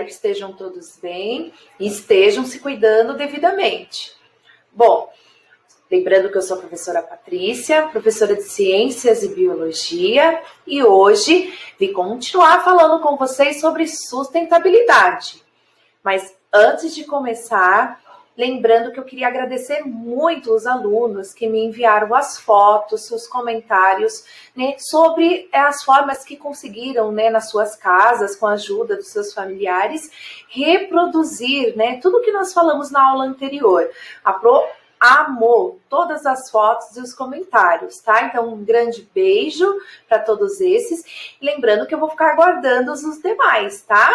que estejam todos bem e estejam se cuidando devidamente. Bom, lembrando que eu sou a professora Patrícia, professora de Ciências e Biologia, e hoje vim continuar falando com vocês sobre sustentabilidade. Mas antes de começar, lembrando que eu queria agradecer muito os alunos que me enviaram as fotos, os comentários, né, sobre as formas que conseguiram, né, nas suas casas, com a ajuda dos seus familiares, reproduzir, né, tudo que nós falamos na aula anterior. A Pro amou todas as fotos e os comentários, tá? Então, um grande beijo para todos esses. Lembrando que eu vou ficar aguardando os demais, tá?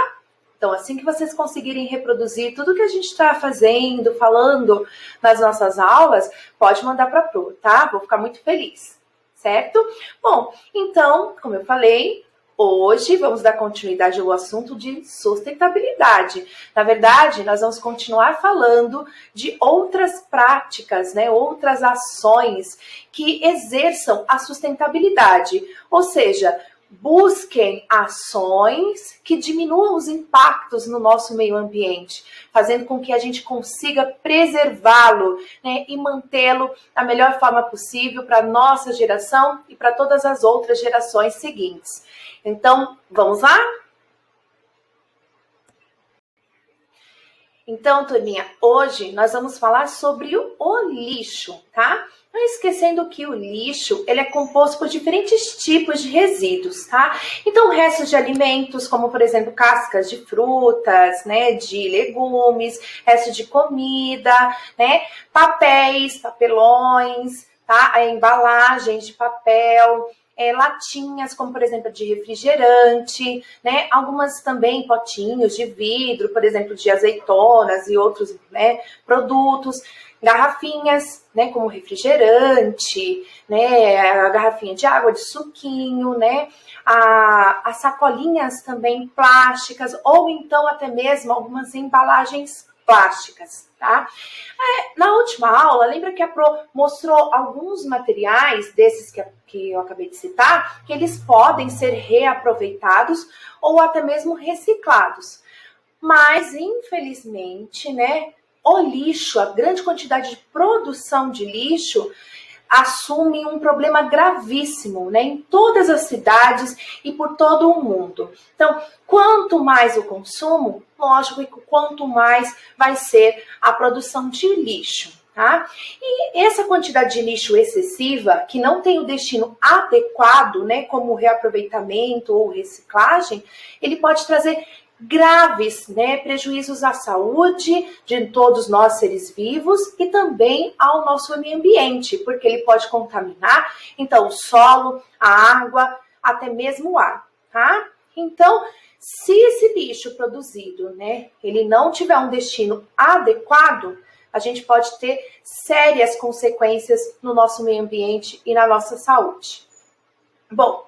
Então, assim que vocês conseguirem reproduzir tudo que a gente está fazendo, falando nas nossas aulas, pode mandar para a Pro, tá? Vou ficar muito feliz, certo? Bom, então, como eu falei, hoje vamos dar continuidade ao assunto de sustentabilidade. Na verdade, nós vamos continuar falando de outras práticas, né? Outras ações que exerçam a sustentabilidade, ou seja, busquem ações que diminuam os impactos no nosso meio ambiente, fazendo com que a gente consiga preservá-lo, né, e mantê-lo da melhor forma possível para a nossa geração e para todas as outras gerações seguintes. Então, vamos lá? Então, turminha, hoje nós vamos falar sobre o lixo, tá? Não esquecendo que o lixo, ele é composto por diferentes tipos de resíduos, tá? Então, restos de alimentos, como, por exemplo, cascas de frutas, né, de legumes, restos de comida, né, papéis, papelões, tá? Embalagens de papel, latinhas, como por exemplo de refrigerante, né? Algumas também potinhos de vidro, por exemplo, de azeitonas e outros, né, produtos, garrafinhas, né, como refrigerante, né, a garrafinha de água, de suquinho, né, as sacolinhas também plásticas, ou então até mesmo algumas embalagens plásticas, tá? Na última aula, lembra que a Pro mostrou alguns materiais desses que eu acabei de citar, que eles podem ser reaproveitados ou até mesmo reciclados. Mas, infelizmente, né, o lixo, a grande quantidade de produção de lixo, assume um problema gravíssimo, né, em todas as cidades e por todo o mundo. Então, quanto mais o consumo, lógico que quanto mais vai ser a produção de lixo, tá? E essa quantidade de lixo excessiva, que não tem o destino adequado, né, como reaproveitamento ou reciclagem, ele pode trazer graves, né, prejuízos à saúde de todos nós seres vivos e também ao nosso meio ambiente, porque ele pode contaminar, então, o solo, a água, até mesmo o ar, tá? Então, se esse lixo produzido, né, ele não tiver um destino adequado, a gente pode ter sérias consequências no nosso meio ambiente e na nossa saúde. Bom,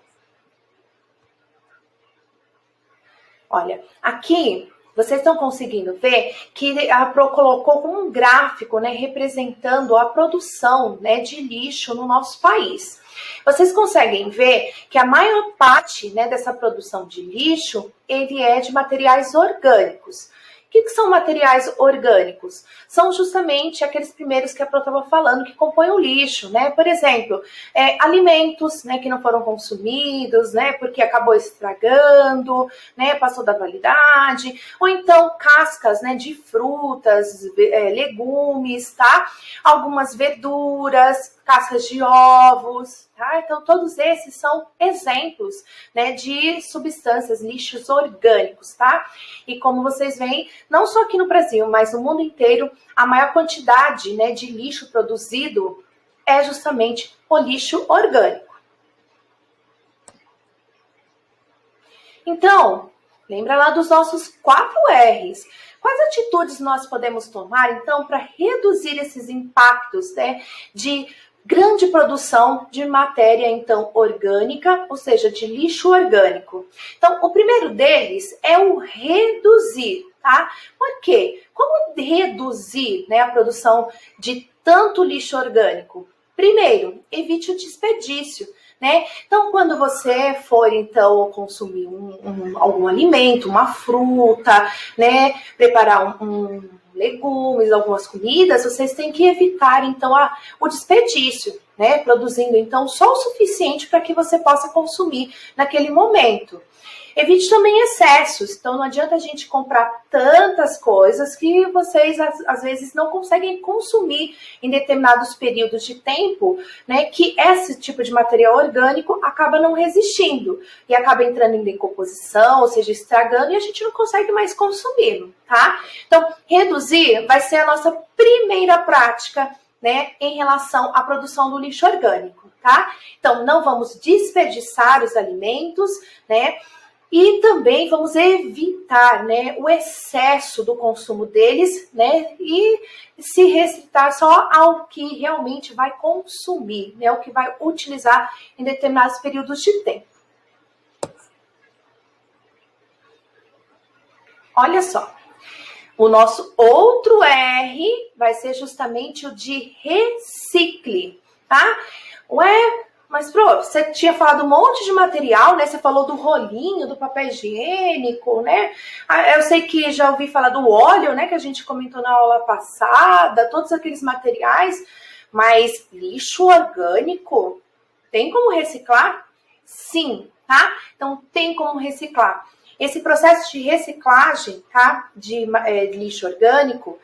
olha, aqui vocês estão conseguindo ver que a Pro colocou como um gráfico, né, representando a produção, né, de lixo no nosso país. Vocês conseguem ver que a maior parte, né, dessa produção de lixo, ele é de materiais orgânicos. O que são materiais orgânicos? São justamente aqueles primeiros que a Pro estava falando, que compõem o lixo, né? Por exemplo, alimentos, né, que não foram consumidos, né, porque acabou estragando, né, passou da validade, ou então cascas, né, de frutas, legumes, tá? Algumas verduras, cascas de ovos, tá? Então, todos esses são exemplos, né, de substâncias, lixos orgânicos, tá? E como vocês veem, não só aqui no Brasil, mas no mundo inteiro, a maior quantidade, né, de lixo produzido é justamente o lixo orgânico. Então, lembra lá dos nossos 4 R's. Quais atitudes nós podemos tomar, então, para reduzir esses impactos, né, de grande produção de matéria, então, orgânica, ou seja, de lixo orgânico? Então, o primeiro deles é o reduzir, tá? Por quê? Como reduzir, né, a produção de tanto lixo orgânico? Primeiro, evite o desperdício, né? Então, quando você for, então, consumir algum alimento, uma fruta, né? Preparar legumes, algumas comidas, vocês têm que evitar, então, o desperdício, né? Produzindo, então, só o suficiente para que você possa consumir naquele momento. Evite também excessos, então não adianta a gente comprar tantas coisas que vocês às vezes não conseguem consumir em determinados períodos de tempo, né, que esse tipo de material orgânico acaba não resistindo e acaba entrando em decomposição, ou seja, estragando e a gente não consegue mais consumi-lo, tá? Então, reduzir vai ser a nossa primeira prática, né, em relação à produção do lixo orgânico, tá? Então, não vamos desperdiçar os alimentos, né? E também vamos evitar, né, o excesso do consumo deles, né, e se restritar só ao que realmente vai consumir, né, o que vai utilizar em determinados períodos de tempo. Olha só, o nosso outro R vai ser justamente o de recicle, tá? Mas, Pro, você tinha falado um monte de material, né? Você falou do rolinho, do papel higiênico, né? Eu sei que já ouvi falar do óleo, né? Que a gente comentou na aula passada, todos aqueles materiais. Mas lixo orgânico, tem como reciclar? Sim, tá? Então, tem como reciclar. Esse processo de reciclagem, tá? De lixo orgânico,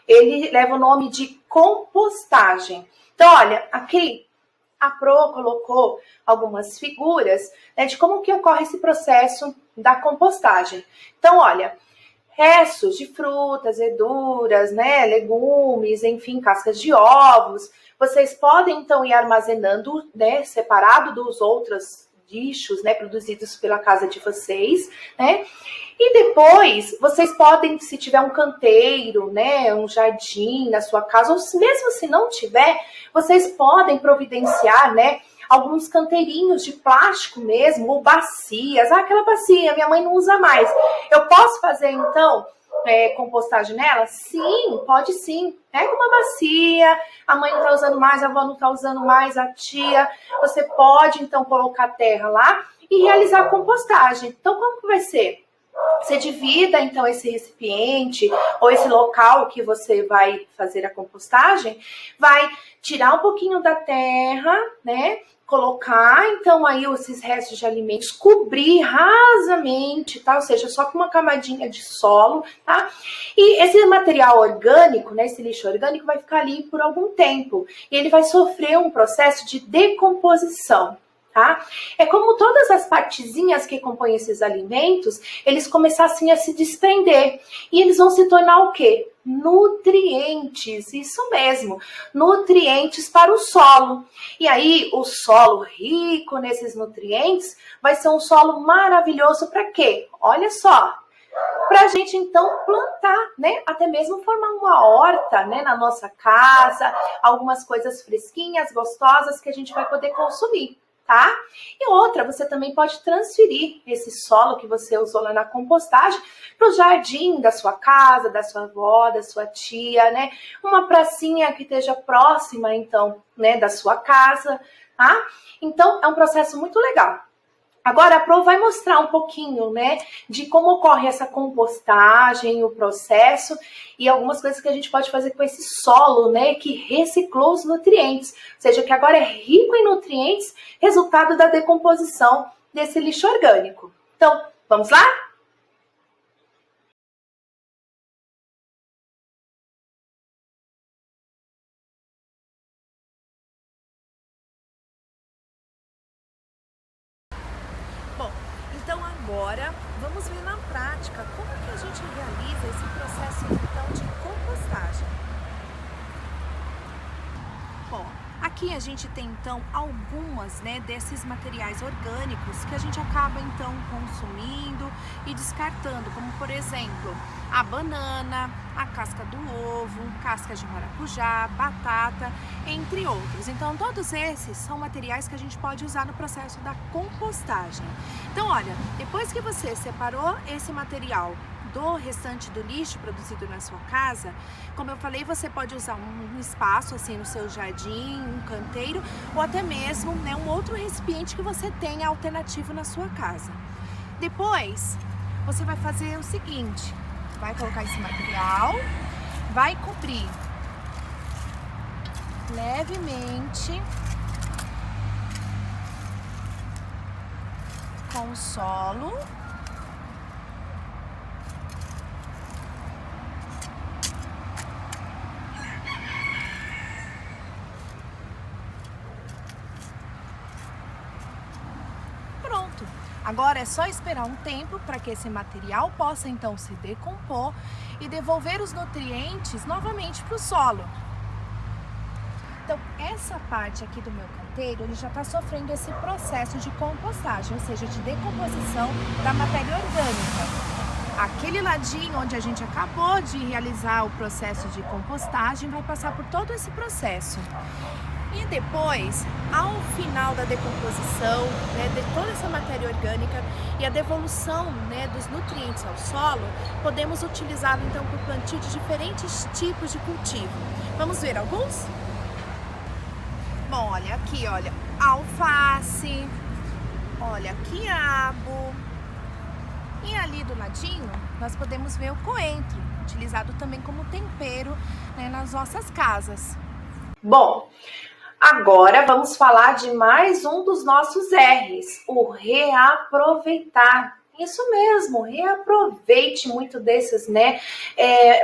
ele leva o nome de compostagem. Então, olha, aqui a Pro colocou algumas figuras, né, de como que ocorre esse processo da compostagem. Então, olha, restos de frutas, verduras, né, legumes, enfim, cascas de ovos, vocês podem, então, ir armazenando, né, separado dos outros lixos, né, produzidos pela casa de vocês, né, e depois, vocês podem, se tiver um canteiro, né, um jardim na sua casa, ou mesmo se não tiver, vocês podem providenciar, né, alguns canteirinhos de plástico mesmo, ou bacias. Aquela bacia, minha mãe não usa mais. Eu posso fazer, então, compostagem nela? Sim, pode sim. Pega uma bacia, a mãe não está usando mais, a avó não está usando mais, a tia. Você pode, então, colocar terra lá e realizar a compostagem. Então, como que vai ser? Você divida, então, esse recipiente ou esse local que você vai fazer a compostagem, vai tirar um pouquinho da terra, né? Colocar, então, aí esses restos de alimentos, cobrir rasamente, tá? Ou seja, só com uma camadinha de solo, tá? E esse material orgânico, né? Esse lixo orgânico vai ficar ali por algum tempo. E ele vai sofrer um processo de decomposição. Tá? É como todas as partezinhas que compõem esses alimentos, eles começassem a se desprender. E eles vão se tornar o quê? Nutrientes, isso mesmo, nutrientes para o solo. E aí, o solo rico nesses nutrientes vai ser um solo maravilhoso para quê? Olha só, para a gente, então, plantar, né? Até mesmo formar uma horta, né? Na nossa casa, algumas coisas fresquinhas, gostosas que a gente vai poder consumir. Tá? E outra, você também pode transferir esse solo que você usou lá na compostagem para o jardim da sua casa, da sua avó, da sua tia, né? Uma pracinha que esteja próxima, então, né, da sua casa, tá? Então, é um processo muito legal. Agora, a Pro vai mostrar um pouquinho, né, de como ocorre essa compostagem, o processo e algumas coisas que a gente pode fazer com esse solo, né, que reciclou os nutrientes. Ou seja, que agora é rico em nutrientes, resultado da decomposição desse lixo orgânico. Então, vamos lá? Bom, então agora vamos ver na prática como que a gente realiza esse processo então de compostagem. Bom, aqui a gente tem então algumas, né, desses materiais orgânicos que a gente acaba então consumindo e descartando, como por exemplo a banana, a casca do ovo, casca de maracujá, batata, entre outros. Então todos esses são materiais que a gente pode usar no processo da compostagem. Então olha, depois que você separou esse material do restante do lixo produzido na sua casa, como eu falei, você pode usar um espaço assim no seu jardim, um canteiro, ou até mesmo, né, um outro recipiente que você tenha alternativo na sua casa. Depois, você vai fazer o seguinte, vai colocar esse material, vai cobrir levemente com o solo. Pronto. Agora é só esperar um tempo para que esse material possa então se decompor e devolver os nutrientes novamente para o solo. Então, essa parte aqui do meu canteiro, ele já está sofrendo esse processo de compostagem, ou seja, de decomposição da matéria orgânica. Aquele ladinho onde a gente acabou de realizar o processo de compostagem vai passar por todo esse processo. E depois, ao final da decomposição, né, de toda essa matéria orgânica e a devolução, né, dos nutrientes ao solo, podemos utilizá-lo então para o plantio de diferentes tipos de cultivo. Vamos ver alguns? Bom, olha aqui, olha, alface, olha, quiabo. E ali do ladinho, nós podemos ver o coentro, utilizado também como tempero, né, nas nossas casas. Bom, agora vamos falar de mais um dos nossos R's, o reaproveitar. Isso mesmo, reaproveite muito desses, né,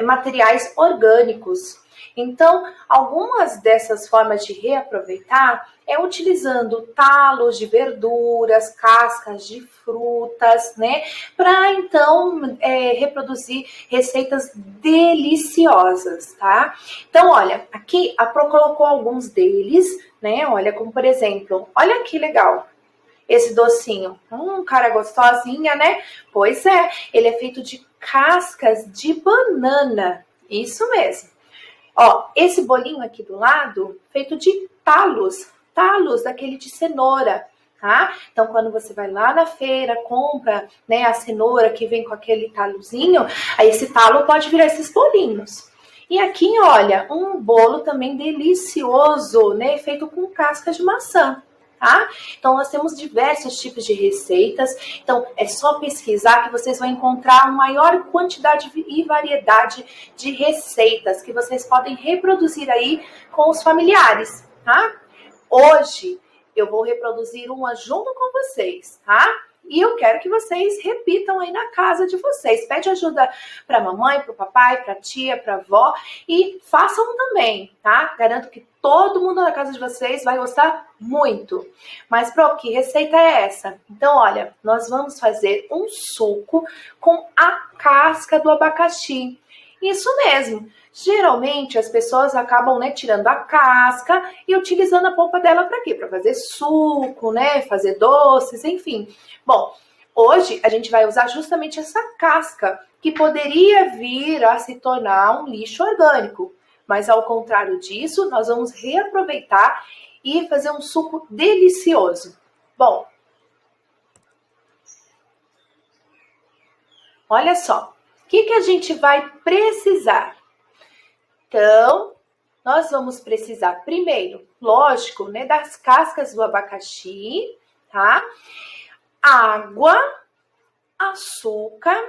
materiais orgânicos. Então, algumas dessas formas de reaproveitar é utilizando talos de verduras, cascas de frutas, né? Para então reproduzir receitas deliciosas, tá? Então, olha, aqui a Pro colocou alguns deles, né? Olha, como por exemplo, olha que legal. Esse docinho, cara gostosinha, né? Pois é, ele é feito de cascas de banana, isso mesmo. Ó, esse bolinho aqui do lado, feito de talos daquele de cenoura, tá? Então, quando você vai lá na feira, compra, né, a cenoura que vem com aquele talozinho, aí esse talo pode virar esses bolinhos. E aqui, olha, um bolo também delicioso, né, feito com casca de maçã. Tá? Então, nós temos diversos tipos de receitas, então é só pesquisar que vocês vão encontrar uma maior quantidade e variedade de receitas que vocês podem reproduzir aí com os familiares, tá? Hoje eu vou reproduzir uma junto com vocês, tá? E eu quero que vocês repitam aí na casa de vocês. Pede ajuda para a mamãe, para o papai, para a tia, para a avó e façam também, tá? Garanto que todo mundo na casa de vocês vai gostar muito. Mas, Pro, que receita é essa? Então, olha, nós vamos fazer um suco com a casca do abacaxi. Isso mesmo. Geralmente as pessoas acabam, né, tirando a casca e utilizando a polpa dela para quê? Para fazer suco, né, fazer doces, enfim. Bom, hoje a gente vai usar justamente essa casca que poderia vir a se tornar um lixo orgânico. Mas ao contrário disso, nós vamos reaproveitar e fazer um suco delicioso. Bom, olha só, o que a gente vai precisar? Então, nós vamos precisar primeiro, lógico, né, das cascas do abacaxi, tá? Água, açúcar.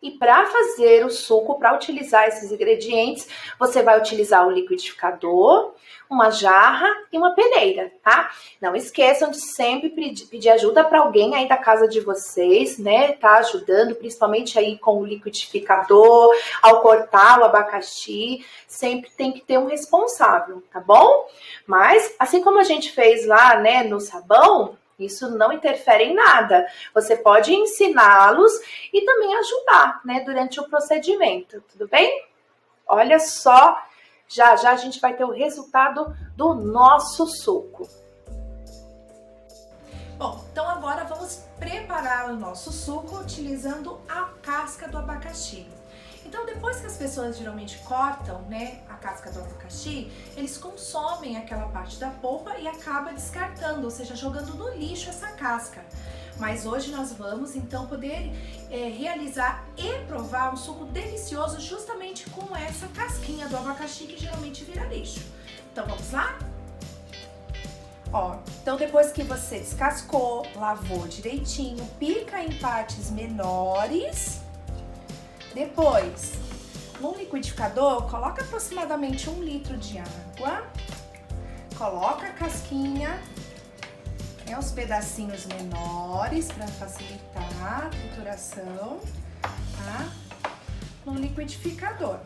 E para fazer o suco, para utilizar esses ingredientes, você vai utilizar o liquidificador, uma jarra e uma peneira, tá? Não esqueçam de sempre pedir ajuda para alguém aí da casa de vocês, né? Tá ajudando, principalmente aí com o liquidificador, ao cortar o abacaxi. Sempre tem que ter um responsável, tá bom? Mas, assim como a gente fez lá, né, no sabão, isso não interfere em nada. Você pode ensiná-los e também ajudar, né, durante o procedimento, tudo bem? Olha só, já a gente vai ter o resultado do nosso suco. Bom, então agora vamos preparar o nosso suco utilizando a casca do abacaxi. Então, depois que as pessoas geralmente cortam, né, a casca do abacaxi, eles consomem aquela parte da polpa e acaba descartando, ou seja, jogando no lixo essa casca. Mas hoje nós vamos então poder realizar e provar um suco delicioso justamente com essa casquinha do abacaxi que geralmente vira lixo. Então vamos lá? Ó, então depois que você descascou, lavou direitinho, pica em partes menores. Depois, no liquidificador, coloca aproximadamente 1 litro de água. Coloca a casquinha, os pedacinhos menores para facilitar a trituração, tá? No liquidificador.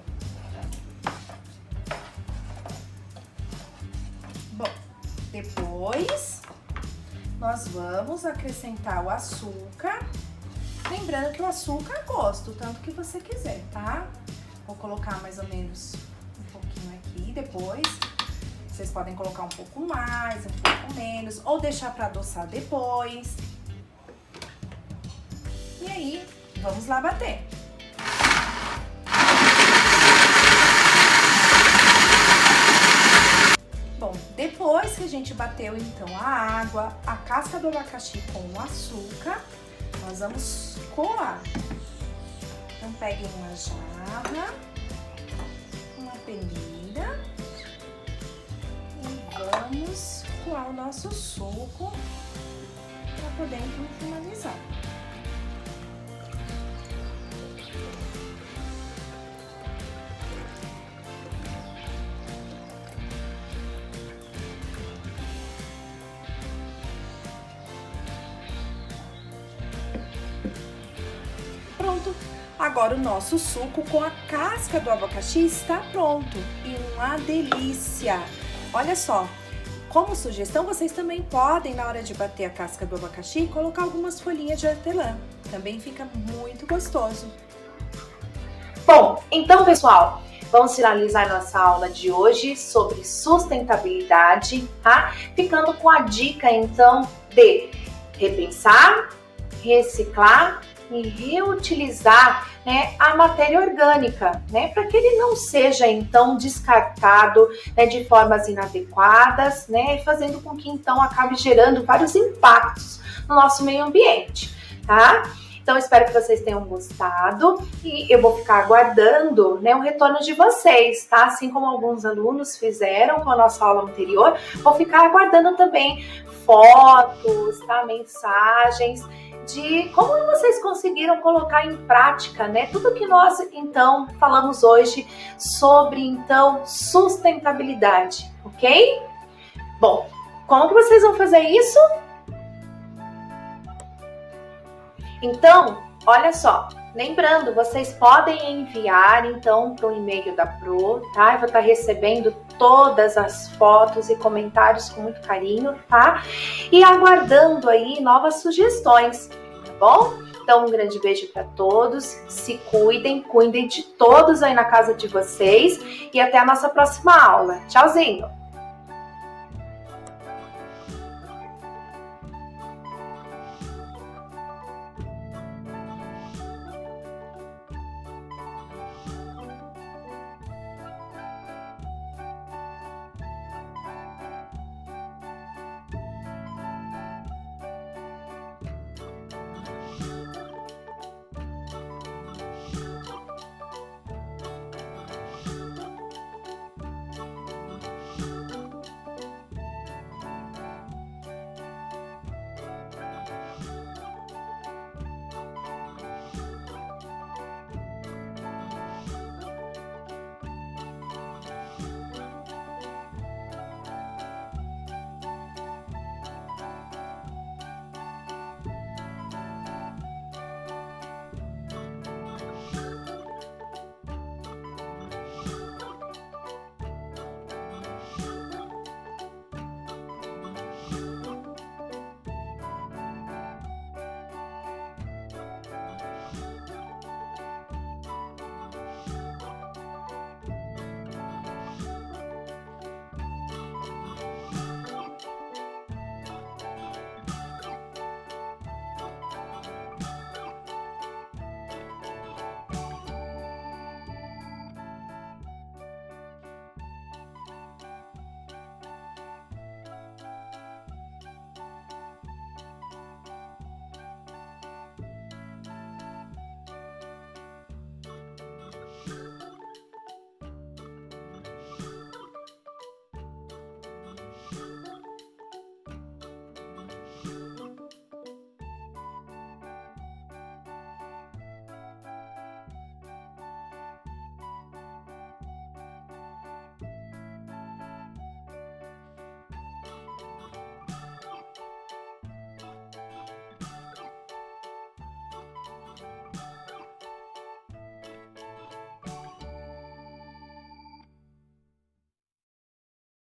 Bom, depois nós vamos acrescentar o açúcar. Lembrando que o açúcar é gosto, tanto que você quiser, tá? Vou colocar mais ou menos um pouquinho aqui, depois vocês podem colocar um pouco mais, um pouco menos, ou deixar para adoçar depois. E aí, vamos lá bater. Bom, depois que a gente bateu então a água, a casca do abacaxi com o açúcar, nós vamos coar. Então peguem uma jarra, uma peneira e vamos coar o nosso suco para poder então finalizar. Pronto! Agora o nosso suco com a casca do abacaxi está pronto e uma delícia! Olha só, como sugestão, vocês também podem, na hora de bater a casca do abacaxi, colocar algumas folhinhas de hortelã. Também fica muito gostoso. Bom, então pessoal, vamos finalizar nossa aula de hoje sobre sustentabilidade, tá? Ficando com a dica então de repensar, reciclar e reutilizar, né, a matéria orgânica, né, para que ele não seja então descartado, né, de formas inadequadas, né, fazendo com que então acabe gerando vários impactos no nosso meio ambiente, tá? Então espero que vocês tenham gostado e eu vou ficar aguardando, né, o retorno de vocês, tá? Assim como alguns alunos fizeram com a nossa aula anterior, vou ficar aguardando também fotos, tá? Mensagens de como vocês conseguiram colocar em prática, né, tudo que nós então falamos hoje sobre então sustentabilidade, ok? Bom, como que vocês vão fazer isso? Então, olha só, lembrando, vocês podem enviar então para o e-mail da Pro, tá? Eu vou estar recebendo todas as fotos e comentários com muito carinho, tá? E aguardando aí novas sugestões, tá bom? Então, um grande beijo para todos, se cuidem de todos aí na casa de vocês e até a nossa próxima aula. Tchauzinho!